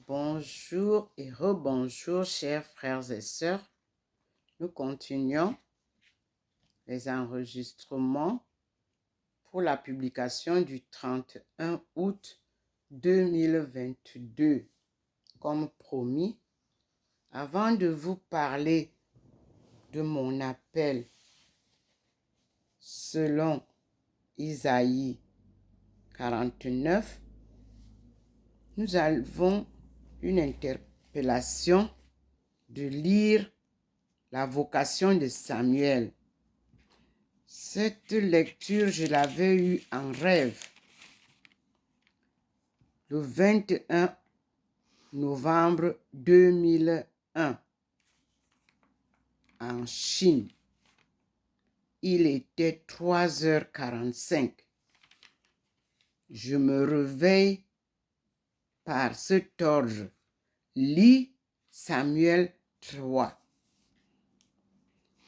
Bonjour et rebonjour, chers frères et sœurs. Nous continuons les enregistrements pour la publication du 31 août 2022. Comme promis, avant de vous parler de mon appel selon Isaïe 49, nous avons une interpellation de lire la vocation de Samuel. Cette lecture, je l'avais eue en rêve le 21 novembre 2001 en Chine. Il était 3h45. Je me réveille par cet ordre. Lis Samuel 3.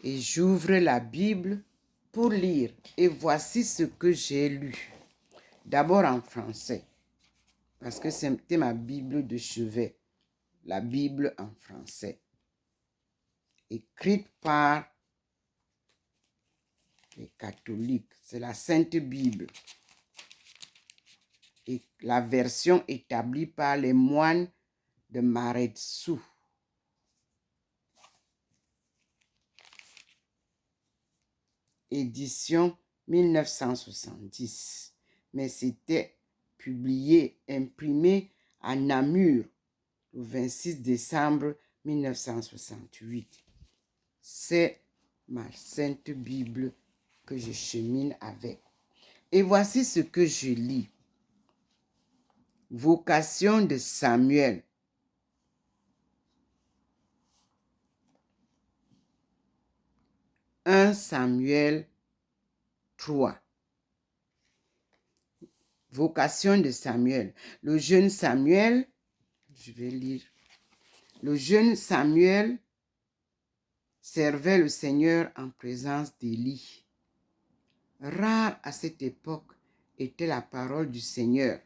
Et j'ouvre la Bible pour lire. Et voici ce que j'ai lu. D'abord en français, parce que c'était ma Bible de chevet. La Bible en français. Écrite par les catholiques. C'est la Sainte Bible. Et la version établie par les moines de Maretsu. Édition 1970. Mais c'était publié, imprimé à Namur le 26 décembre 1968. C'est ma Sainte Bible que je chemine avec. Et voici ce que je lis. Vocation de Samuel. « 1 Samuel 3. Vocation de Samuel. Le jeune Samuel, je vais lire. Le jeune Samuel servait le Seigneur en présence d'Élie. Rare à cette époque était la parole du Seigneur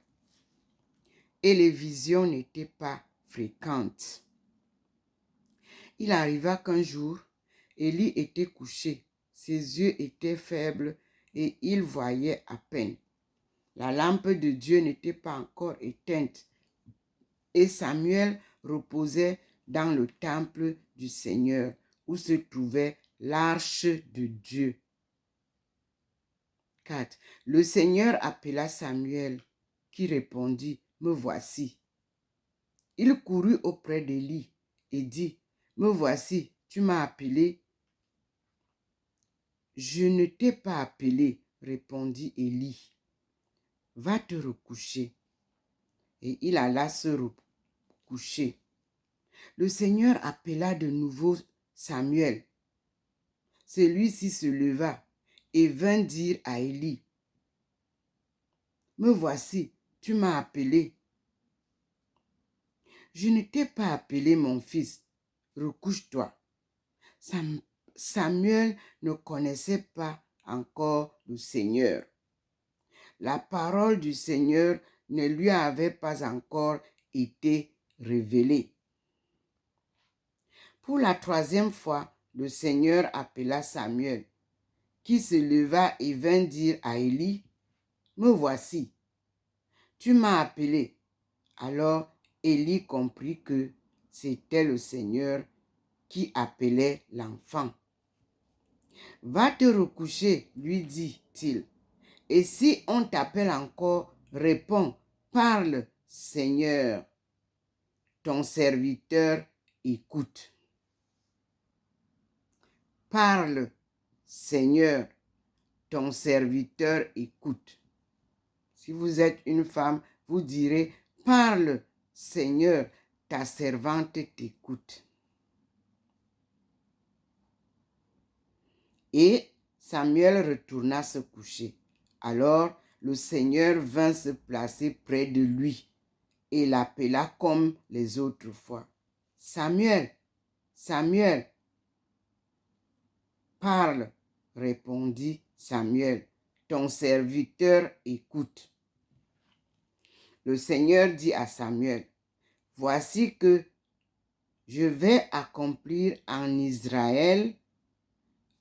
et les visions n'étaient pas fréquentes. Il arriva qu'un jour, Élie était couché, ses yeux étaient faibles et il voyait à peine. La lampe de Dieu n'était pas encore éteinte et Samuel reposait dans le temple du Seigneur où se trouvait l'arche de Dieu. 4. Le Seigneur appela Samuel, qui répondit, « Me voici. » Il courut auprès d'Élie et dit, « Me voici, tu m'as appelé. » « Je ne t'ai pas appelé, » répondit Élie. « Va te recoucher. » Et il alla se recoucher. Le Seigneur appela de nouveau Samuel. Celui-ci se leva et vint dire à Élie, « Me voici, tu m'as appelé. » « Je ne t'ai pas appelé, mon fils, recouche-toi. » Samuel ne connaissait pas encore le Seigneur. La parole du Seigneur ne lui avait pas encore été révélée. Pour la 3e fois, le Seigneur appela Samuel, qui se leva et vint dire à Élie, « Me voici, tu m'as appelé. » Alors Élie comprit que c'était le Seigneur qui appelait l'enfant. « Va te recoucher, lui dit-il. Et si on t'appelle encore, réponds, parle, Seigneur. Ton serviteur écoute. Parle, Seigneur. Ton serviteur écoute. Si vous êtes une femme, vous direz, parle, Seigneur, ta servante t'écoute. Et Samuel retourna se coucher. Alors le Seigneur vint se placer près de lui et l'appela comme les autres fois. « Samuel, Samuel. » « Parle, » répondit Samuel, « ton serviteur écoute. » Le Seigneur dit à Samuel, « voici que je vais accomplir en Israël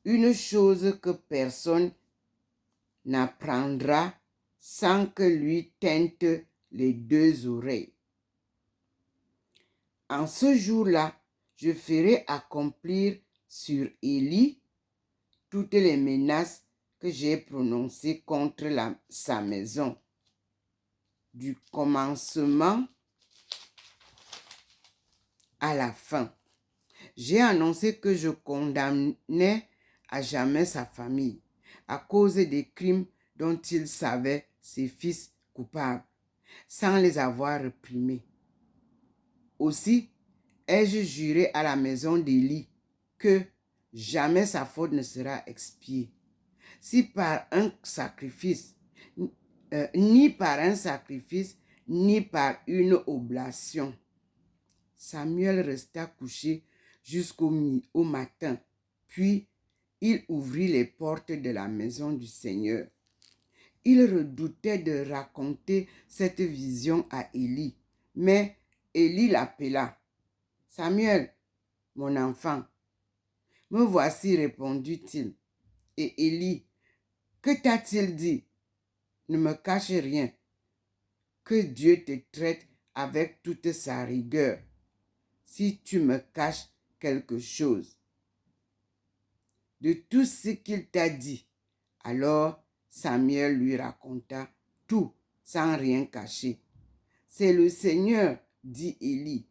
une chose que personne n'apprendra sans que lui tinte les 2 oreilles. En ce jour-là, je ferai accomplir sur Élie toutes les menaces que j'ai prononcées contre sa maison, du commencement à la fin. J'ai annoncé que je condamnais à jamais sa famille à cause des crimes dont il savait ses fils coupables, sans les avoir réprimés. Aussi, ai-je juré à la maison d'Élie que jamais sa faute ne sera expiée. Si par un sacrifice, ni par un sacrifice, ni par une oblation. Samuel resta couché jusqu'au matin, puis il ouvrit les portes de la maison du Seigneur. Il redoutait de raconter cette vision à Élie, mais Élie l'appela. « Samuel, mon enfant, me voici, répondit-il. Et Élie, que t'a-t-il dit? Ne me cache rien. Que Dieu te traite avec toute sa rigueur si tu me caches quelque chose. » De tout ce qu'il t'a dit, alors Samuel lui raconta tout sans rien cacher. « C'est le Seigneur, dit Élie,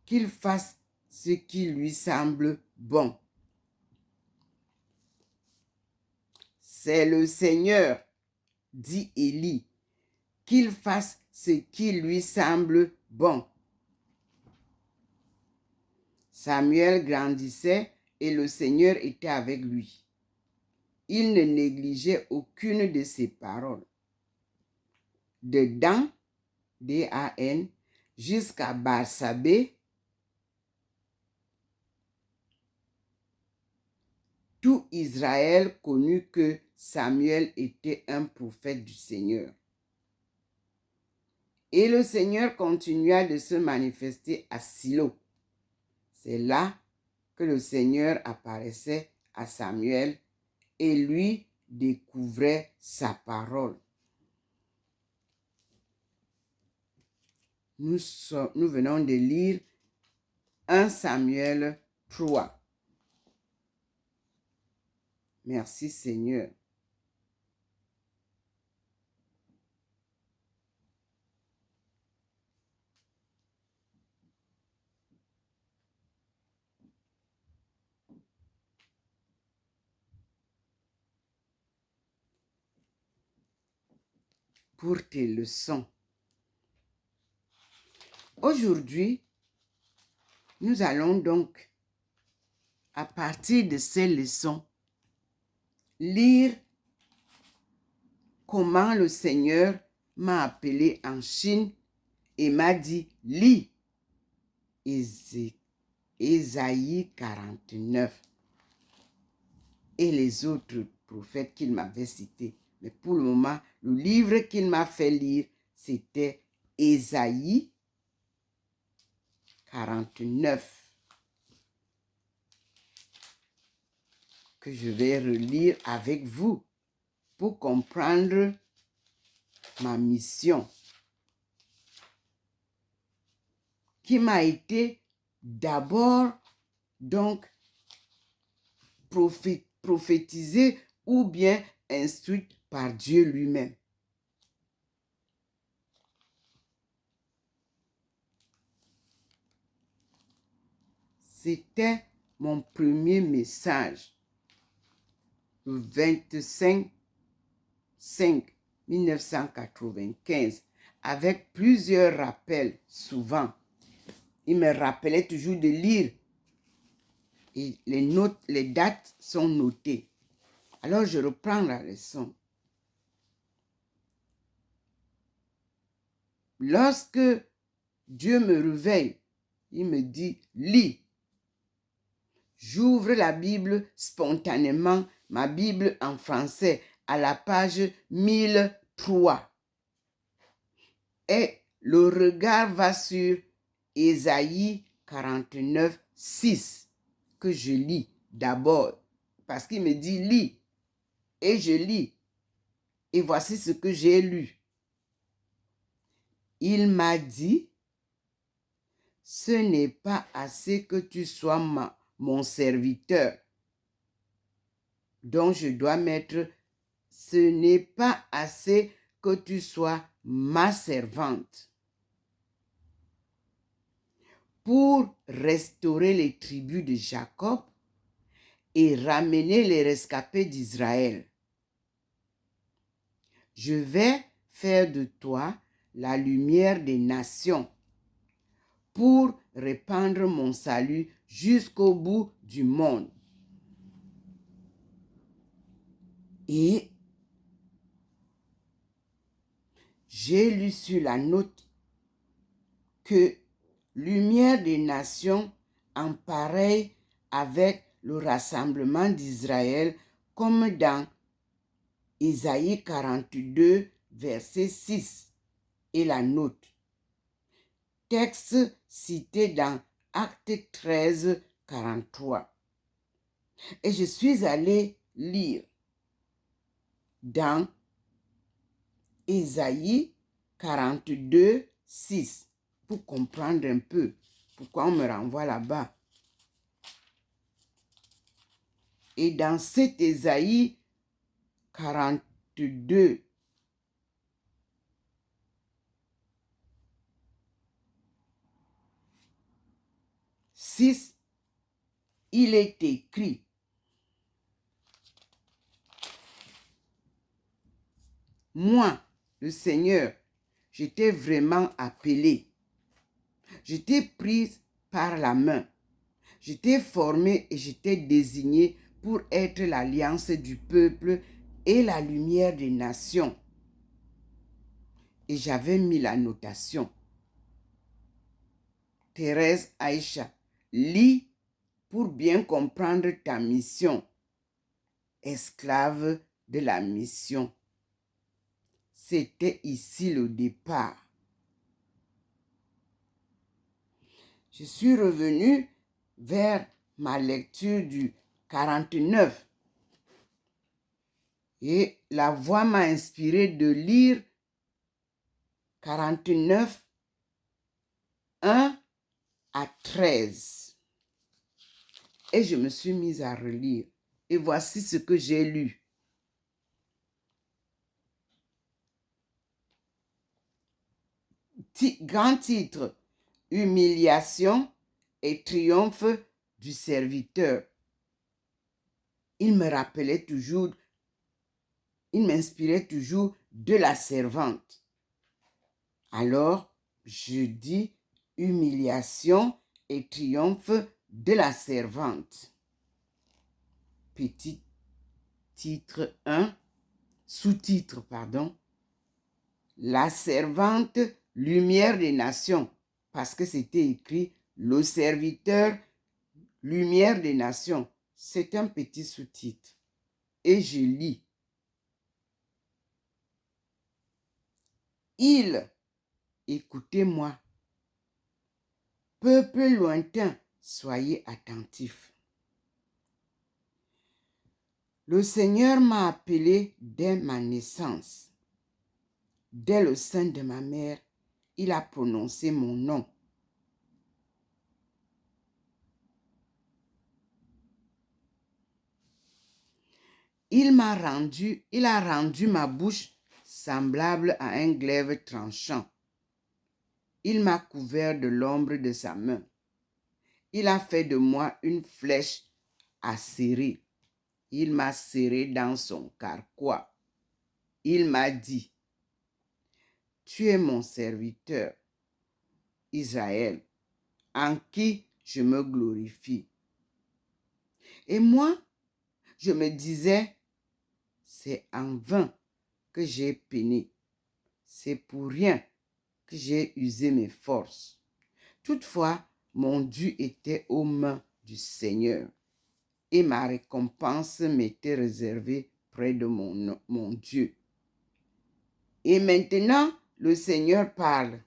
qu'il fasse ce qui lui semble bon. » C'est le Seigneur, dit Élie, qu'il fasse ce qui lui semble bon. Samuel grandissait et le Seigneur était avec lui. Il ne négligeait aucune de ses paroles. De Dan, D-A-N, jusqu'à Barsabée, tout Israël connut que Samuel était un prophète du Seigneur. Et le Seigneur continua de se manifester à Silo. C'est là que le Seigneur apparaissait à Samuel et lui découvrait sa parole. Nous venons de lire 1 Samuel 3. Merci Seigneur. Pour tes leçons. Aujourd'hui, nous allons donc, à partir de ces leçons, lire comment le Seigneur m'a appelé en Chine et m'a dit, lis Ésaïe 49 et les autres prophètes qu'il m'avait cités. Mais pour le moment, le livre qu'il m'a fait lire, c'était Ésaïe 49, que je vais relire avec vous pour comprendre ma mission, qui m'a été d'abord donc prophétisée ou bien instruite par Dieu lui-même. C'était mon premier message, le 25/5/1995, avec plusieurs rappels souvent. Il me rappelait toujours de lire et les dates sont notées. Alors je reprends la leçon. Lorsque Dieu me réveille, il me dit, lis. J'ouvre la Bible spontanément, ma Bible en français, à la page 1003. Et le regard va sur Ésaïe 49, 6, que je lis d'abord, parce qu'il me dit lis, et je lis, et voici ce que j'ai lu. Il m'a dit, ce n'est pas assez que tu sois mon serviteur, donc je dois mettre, ce n'est pas assez que tu sois ma servante. Pour restaurer les tribus de Jacob et ramener les rescapés d'Israël. Je vais faire de toi la lumière des nations pour répandre mon salut jusqu'au bout du monde. Et j'ai lu sur la note que lumière des nations en pareil avec le rassemblement d'Israël comme dans Ésaïe 42, verset 6 et la note. Texte cité dans Acte 13, 43. Et je suis allé lire dans Ésaïe 42, 6 pour comprendre un peu pourquoi on me renvoie là-bas. Et dans cet Ésaïe 42, il est écrit: moi, le Seigneur, j'étais vraiment appelé. J'étais prise par la main. J'étais formée et j'étais désignée pour être l'alliance du peuple et la lumière des nations. Et j'avais mis la notation. Thérèse Aïcha, lis pour bien comprendre ta mission. Esclave de la mission. C'était ici le départ. Je suis revenue vers ma lecture du 49. Et la voix m'a inspiré de lire 49, 1 à 13. Et je me suis mise à relire. Et voici ce que j'ai lu. Grand titre: humiliation et triomphe du serviteur. Il me rappelait toujours, il m'inspirait toujours de la servante. Alors, je dis humiliation et triomphe de la servante. Petit titre 1, sous-titre, pardon. La servante, lumière des nations, parce que c'était écrit le serviteur, lumière des nations. C'est un petit sous-titre. Et je lis. Il, écoutez-moi, peuple lointain, soyez attentifs. Le Seigneur m'a appelé dès ma naissance. Dès le sein de ma mère, il a prononcé mon nom. Il a rendu ma bouche semblable à un glaive tranchant. Il m'a couvert de l'ombre de sa main. Il a fait de moi une flèche acérée. Il m'a serré dans son carquois. Il m'a dit: tu es mon serviteur, Israël, en qui je me glorifie. Et moi, je me disais, c'est en vain que j'ai peiné. C'est pour rien que j'ai usé mes forces. Toutefois, mon dû était aux mains du Seigneur, et ma récompense m'était réservée près de mon Dieu. Et maintenant, le Seigneur parle.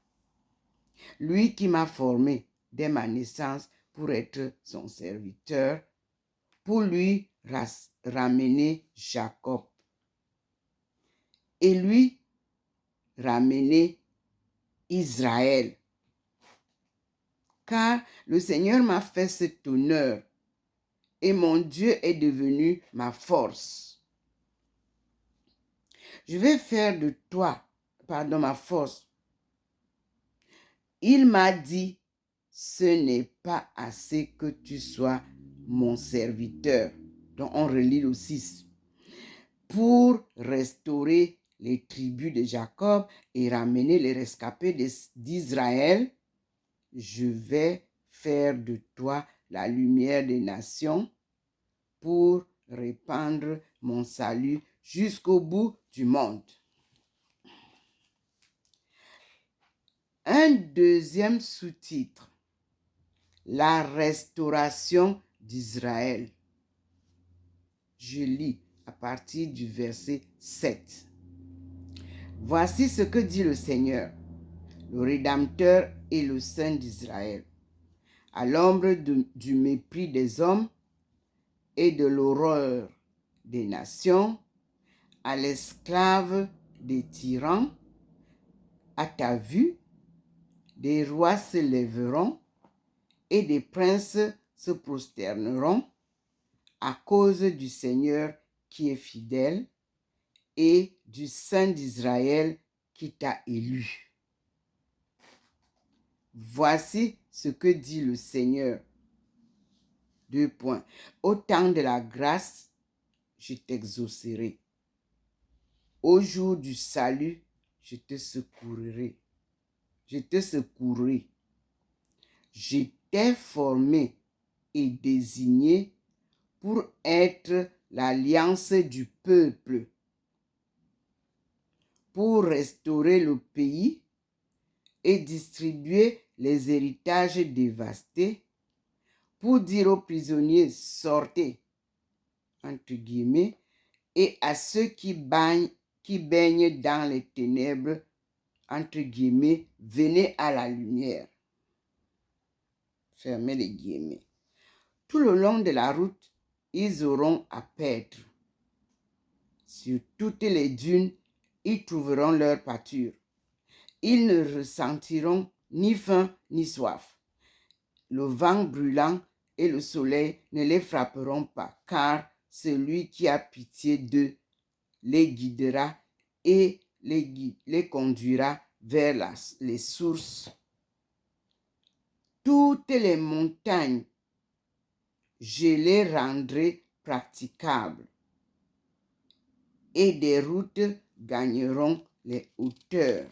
Lui qui m'a formé dès ma naissance pour être son serviteur, pour lui ramener Jacob et lui ramener Israël. Car le Seigneur m'a fait cet honneur et mon Dieu est devenu ma force. Je vais faire de toi, ma force. Il m'a dit, ce n'est pas assez que tu sois mon serviteur. Donc on relit le 6. Pour restaurer les tribus de Jacob et ramener les rescapés d'Israël, je vais faire de toi la lumière des nations pour répandre mon salut jusqu'au bout du monde. Un deuxième sous-titre, la restauration d'Israël. Je lis à partir du verset 7. Voici ce que dit le Seigneur, le Rédempteur et le Saint d'Israël. À l'ombre du mépris des hommes et de l'horreur des nations, à l'esclave des tyrans, à ta vue, des rois se lèveront et des princes se prosterneront à cause du Seigneur qui est fidèle et du Saint d'Israël qui t'a élu. Voici ce que dit le Seigneur. 2 points. Au temps de la grâce, je t'exaucerai. Au jour du salut, je te secourrai. Je t'ai formé et désigné pour être l'alliance du peuple, pour restaurer le pays et distribuer les héritages dévastés, pour dire aux prisonniers, sortez, entre guillemets, et à ceux qui baignent dans les ténèbres, entre guillemets, venez à la lumière. Fermez les guillemets. Tout le long de la route, ils auront à paître. Sur toutes les dunes, ils trouveront leur pâture. Ils ne ressentiront ni faim ni soif. Le vent brûlant et le soleil ne les frapperont pas, car celui qui a pitié d'eux les guidera et les conduira vers les sources. Toutes les montagnes, je les rendrai praticables et des routes gagneront les hauteurs.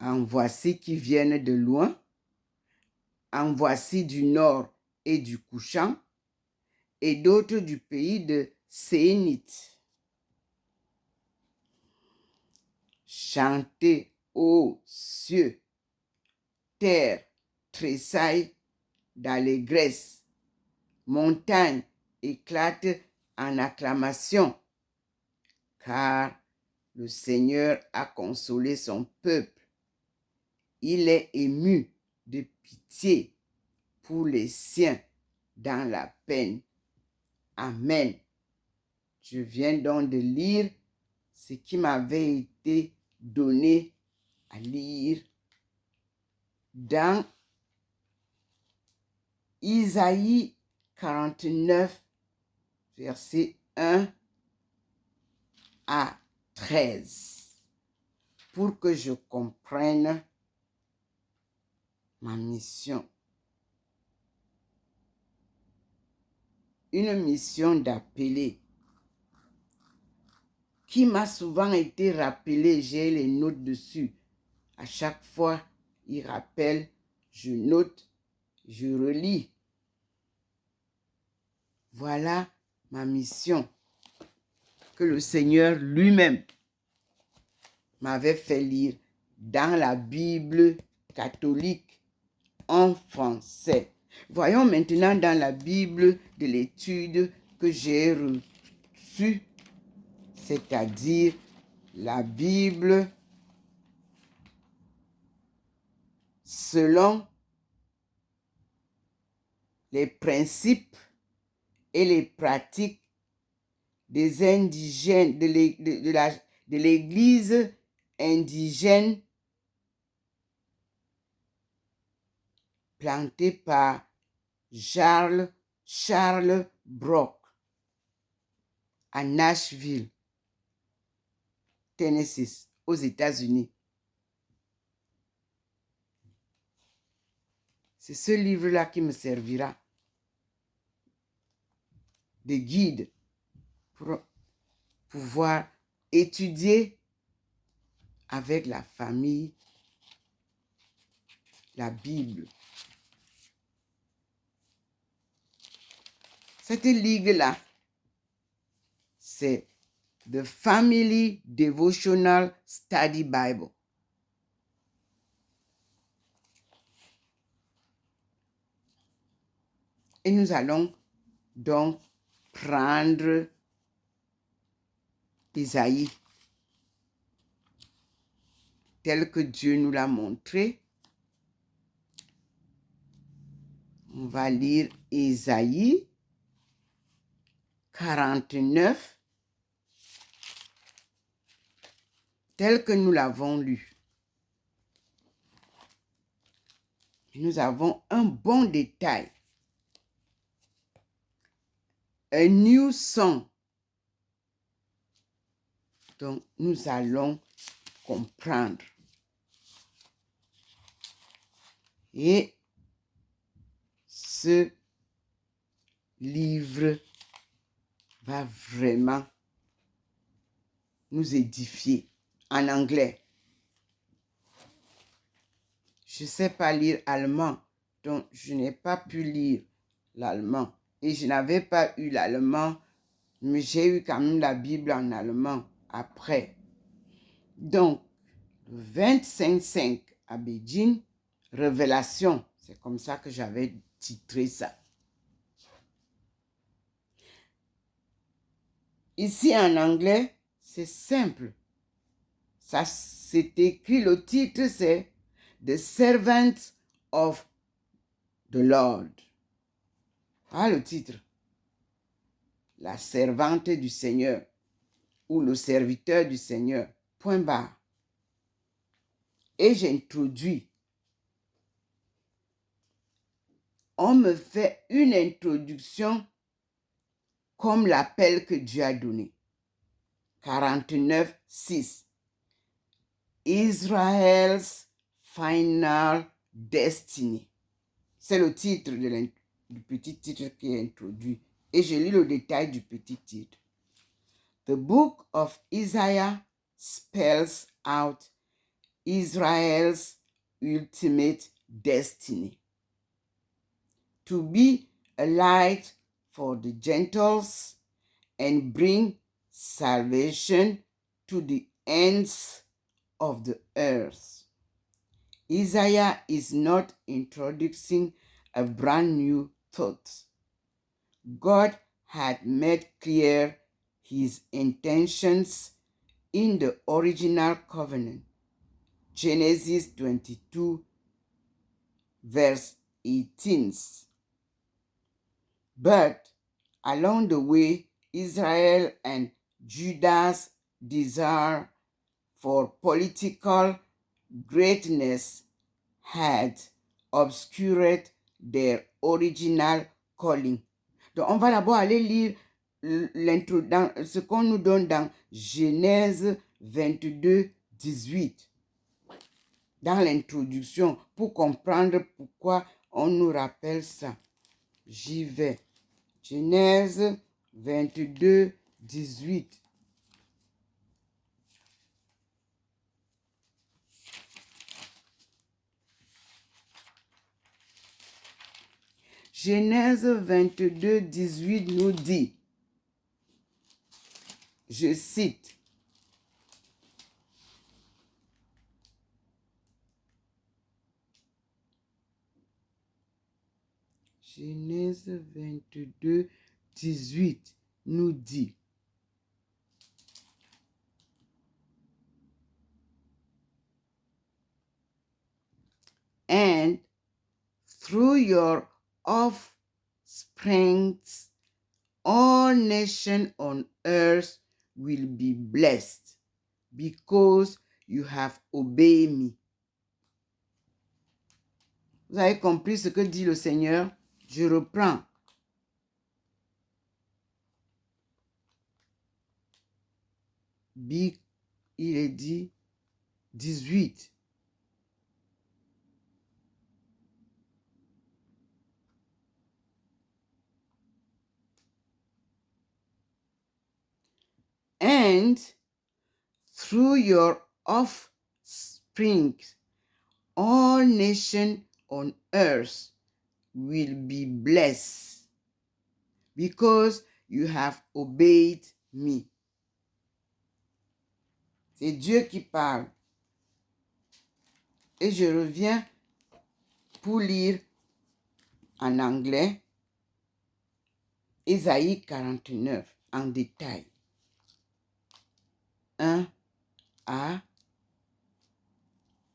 En voici qui viennent de loin, en voici du nord et du couchant, et d'autres du pays de Sénite. Chantez, ô cieux, terre, tressaille d'allégresse, montagne éclate en acclamation, car le Seigneur a consolé son peuple. Il est ému de pitié pour les siens dans la peine. Amen. Je viens donc de lire ce qui m'avait été donné à lire dans Isaïe 49, verset 1 à 13, pour que je comprenne ma mission. Une mission d'appeler qui m'a souvent été rappelée, j'ai les notes dessus. À chaque fois, il rappelle, je note, je relis. Voilà ma mission que le Seigneur lui-même m'avait fait lire dans la Bible catholique en français. Voyons maintenant dans la Bible de l'étude que j'ai reçue, c'est-à-dire la Bible selon les principes et les pratiques des indigènes, de l'Église indigène plantée par Charles Brock à Nashville, Tennessee, aux États-Unis. C'est ce livre-là qui me servira de guide pour pouvoir étudier avec la famille la Bible. Cette ligue-là, c'est The Family Devotional Study Bible. Et nous allons donc prendre Isaïe tel que Dieu nous l'a montré. On va lire Isaïe 49 tel que nous l'avons lu. Nous avons un bon détail. A new song. Donc, nous allons comprendre. Et ce livre va vraiment nous édifier en anglais. Je ne sais pas lire allemand, donc je n'ai pas pu lire l'allemand. Et je n'avais pas eu l'allemand, mais j'ai eu quand même la Bible en allemand après. Donc, le 25-5 à Beijing, Révélation, c'est comme ça que j'avais titré ça. Ici en anglais, c'est simple. Ça, c'est écrit, le titre c'est The Servant of the Lord. Ah, le titre. La servante du Seigneur ou le serviteur du Seigneur. Point barre. Et j'introduis. On me fait une introduction comme l'appel que Dieu a donné. 49:6. Israel's Final Destiny. C'est le titre du petit titre qui est introduit. Et je lis le détail du petit titre. The book of Isaiah spells out Israel's ultimate destiny. To be a light for the Gentiles and bring salvation to the ends of the earth. Isaiah is not introducing a brand new thought. God had made clear his intentions in the original covenant. Genesis 22, verse 18. But along the way, Israel and Judah's desire for political greatness had obscured their original calling. Donc, on va d'abord aller lire ce qu'on nous donne dans Genèse 22, 18. Dans l'introduction, pour comprendre pourquoi on nous rappelle ça. J'y vais. Genèse 22, 18. Genèse 22, 18 nous dit, je cite, Genèse 22, 18 nous dit, and through your offsprings, all nations on earth will be blessed because you have obeyed me. Vous avez compris ce que dit le Seigneur? Je reprends. Il est dit 18. And through your offspring, all nations on earth will be blessed because you have obeyed me. C'est Dieu qui parle. Et je reviens pour lire en anglais Ésaïe 49 en détail. 1 à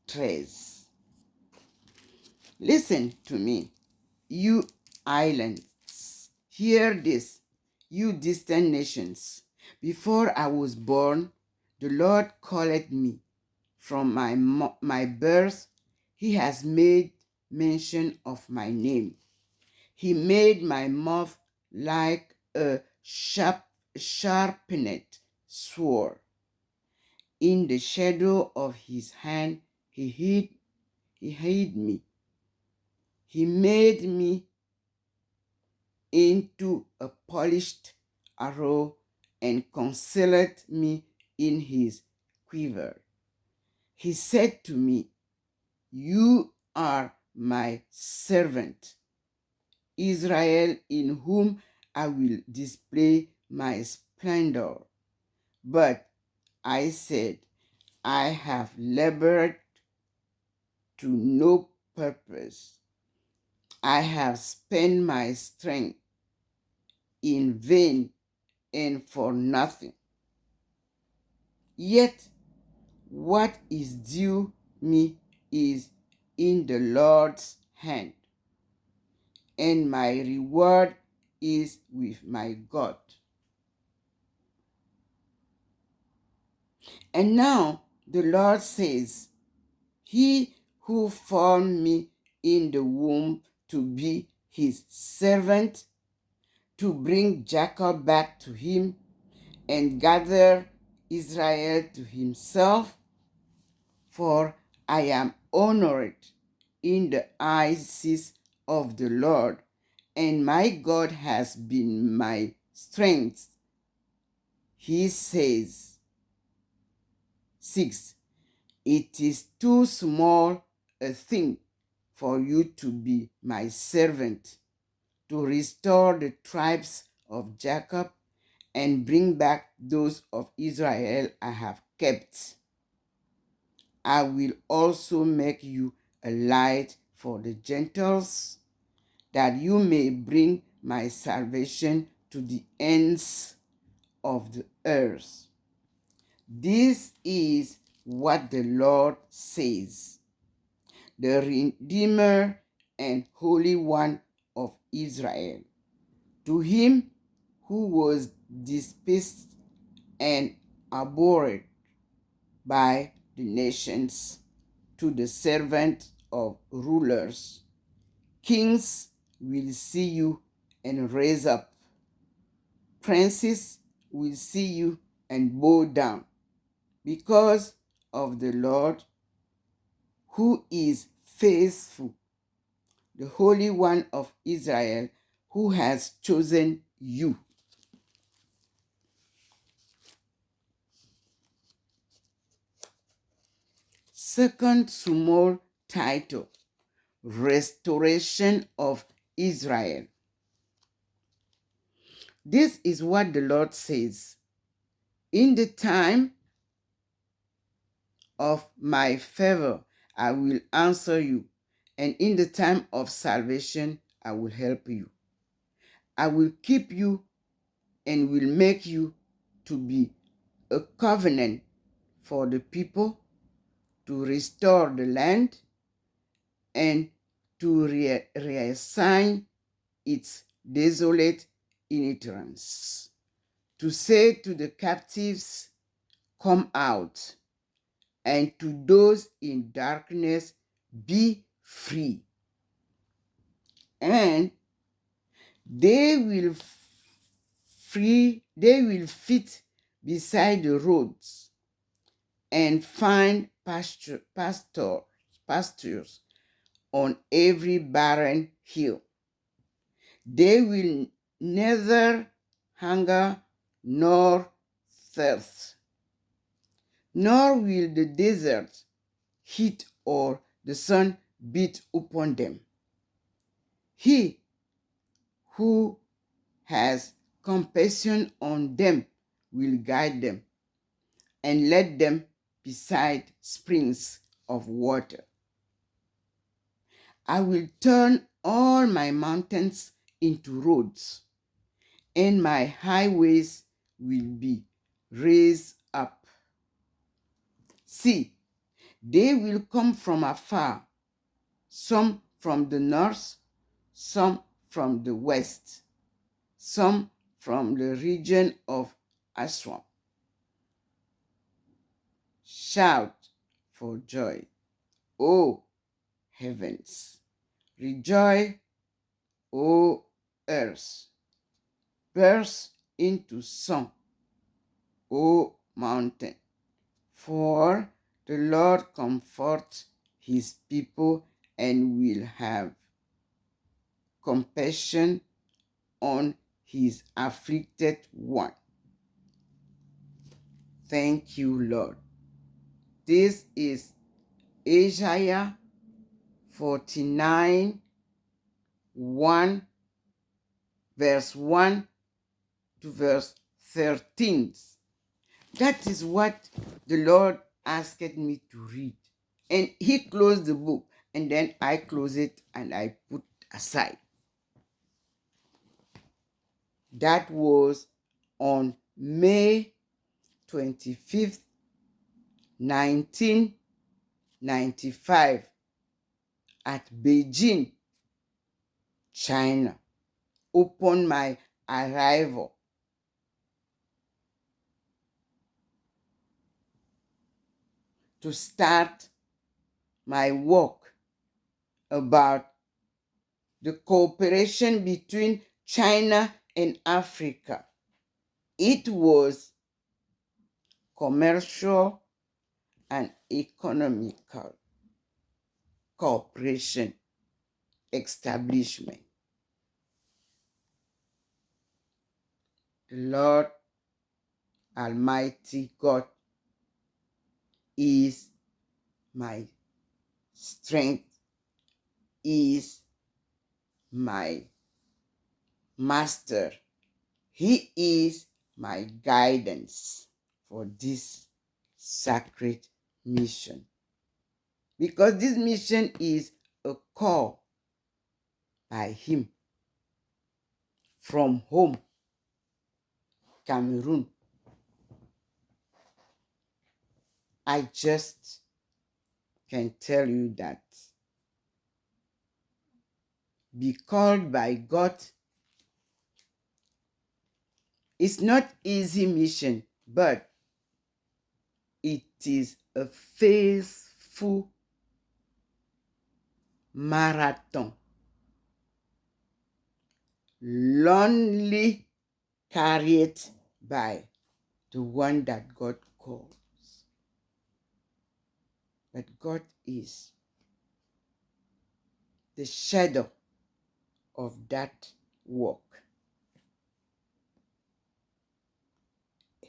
13. Listen to me, you islands. Hear this, you distant nations. Before I was born, the Lord called me. From my birth, he has made mention of my name. He made my mouth like a sharpened sword. In the shadow of his hand, he hid me. He made me into a polished arrow and concealed me in his quiver. He said to me, "You are my servant, Israel, in whom I will display my splendor." But I said, "I have labored to no purpose. I have spent my strength in vain and for nothing. Yet what is due me is in the Lord's hand, and my reward is with my God." And now the Lord says, "He who formed me in the womb to be his servant, to bring Jacob back to him and gather Israel to himself, for I am honored in the eyes of the Lord, and my God has been my strength." He says, 6. It is too small a thing for you to be my servant, to restore the tribes of Jacob and bring back those of Israel I have kept. I will also make you a light for the Gentiles, that you may bring my salvation to the ends of the earth. This is what the Lord says, the Redeemer and Holy One of Israel. To him who was despised and abhorred by the nations, to the servant of rulers, kings will see you and raise up. Princes will see you and bow down, because of the Lord who is faithful, the Holy One of Israel, who has chosen you. Second small title, Restoration of Israel. This is what the Lord says: "In the time of my favor, I will answer you, and in the time of salvation, I will help you. I will keep you and will make you to be a covenant for the people, to restore the land and to reassign its desolate inheritance, to say to the captives, come out, and to those in darkness, be free. And they will fit beside the roads and find pastures on every barren hill. They will neither hunger nor thirst, nor will the desert heat or the sun beat upon them. He who has compassion on them will guide them and lead them beside springs of water. I will turn all my mountains into roads, and my highways will be raised up. See, they will come from afar, some from the north, some from the west, some from the region of Aswan. Shout for joy, O heavens! Rejoice, O earth! Burst into song, O mountain! For the Lord comforts his people and will have compassion on his afflicted one. Thank you, Lord. This is Isaiah 49, 1, verse 1 to verse 13. That is what the Lord asked me to read. And he closed the book, and then I close it and I put aside. That was on May 25th, 1995 at Beijing, China, upon my arrival. To start my work about the cooperation between China and Africa. It was commercial and economical cooperation establishment. The Lord Almighty God is my strength, is my master. He is my guidance for this sacred mission. Because this mission is a call by him from home, Cameroon. I just can tell you that be called by God is not easy mission, but it is a faithful marathon. Lonely carried by the one that God calls. But God is the shadow of that work.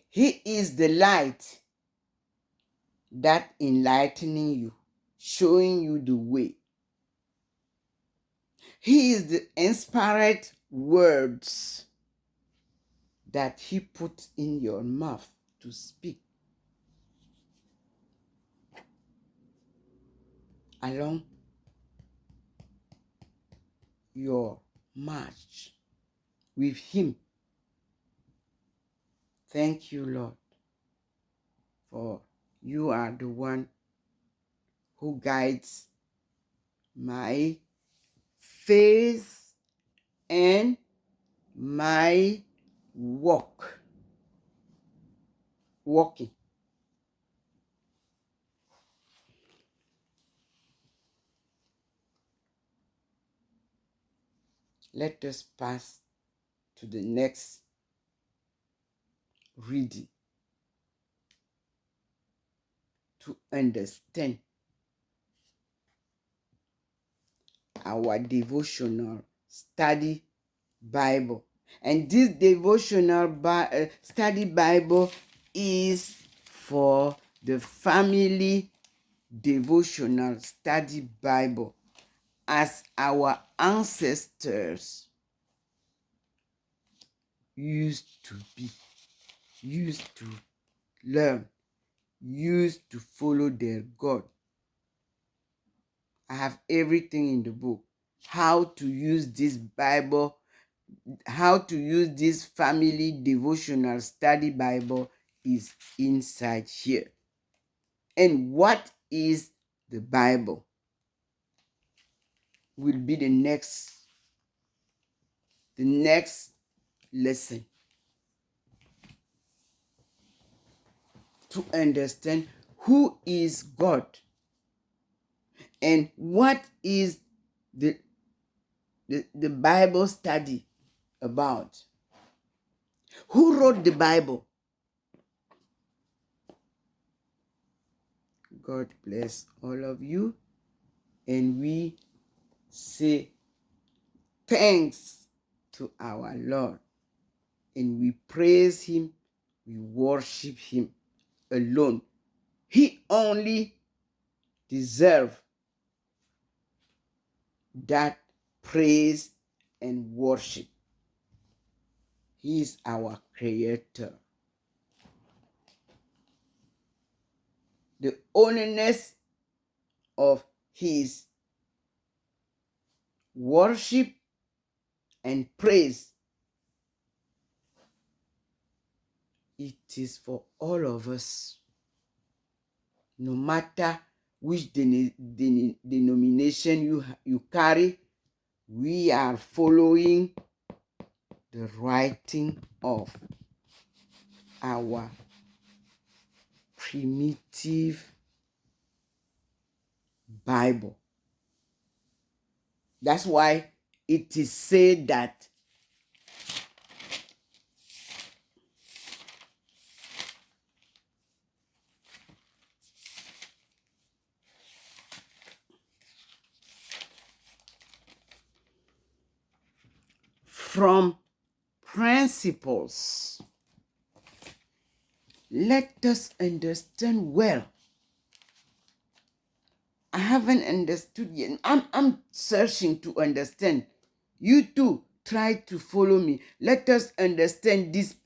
He is the light that enlightening you, showing you the way. He is the inspired words that he put in your mouth to speak along your march with him. Thank you, Lord, for you are the one who guides my faith and my walking. Let us pass to the next reading to understand our devotional study Bible. And this devotional study Bible is for the family devotional study Bible, as our ancestors used to be, used to learn, used to follow their God. I have everything in the book. How to use this Bible, how to use this family devotional study Bible is inside here. And what is the Bible will be the next lesson, to understand who is God and what is the Bible study about. Who wrote the Bible? God bless all of you, and we say thanks to our Lord, and we praise him, we worship him alone. He only deserves that praise and worship. He is our creator. The onlyness of his worship and praise, it is for all of us, no matter which denomination you carry. We are following the writing of our primitive Bible. That's why it is said that from principles, let us understand well. I haven't understood yet. I'm searching to understand. You too try to follow me. Let us understand this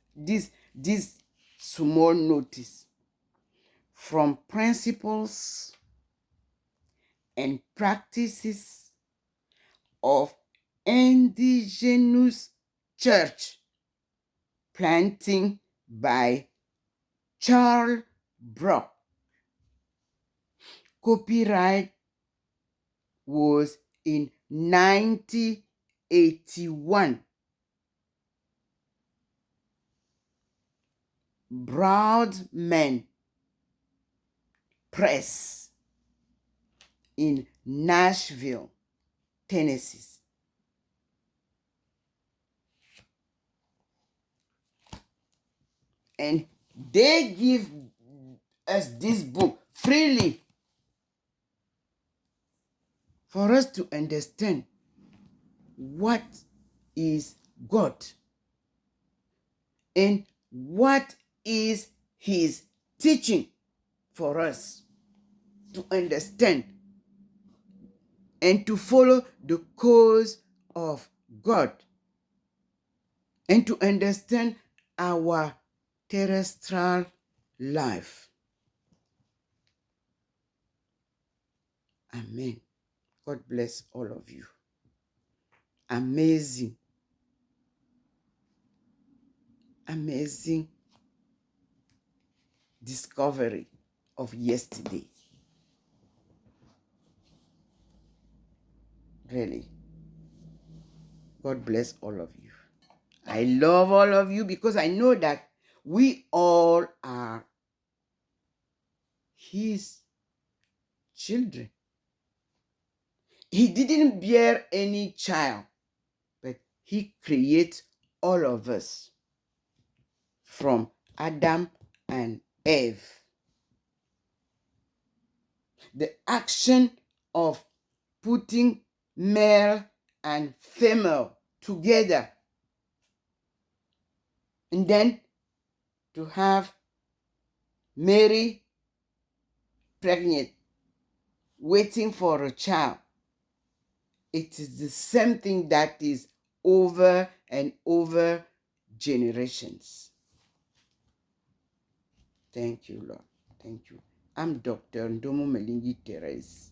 small notice. From principles and practices of indigenous church planting by Charles Brock. Copyright was in 1981. Broadman Press in Nashville, Tennessee. And they give us this book freely for us to understand what is God and what is his teaching for us to understand and to follow the cause of God and to understand our terrestrial life. Amen. God bless all of you. Amazing. Amazing discovery of yesterday. Really. God bless all of you. I love all of you because I know that we all are his children. He didn't bear any child, but he creates all of us from Adam and Eve. The action of putting male and female together, and then to have Mary pregnant, waiting for a child. It is the same thing that is over and over generations. Thank you, Lord. Thank you. I'm Dr. Ndomo Melingi Therese.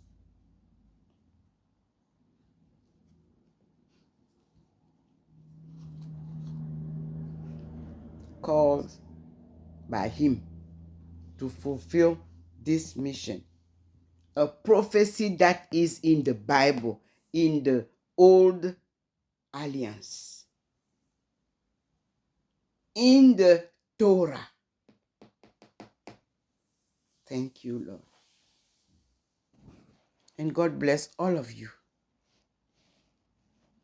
Called by him to fulfill this mission. A prophecy that is in the Bible, in the Old Alliance, in the Torah. Thank you, Lord. And God bless all of you.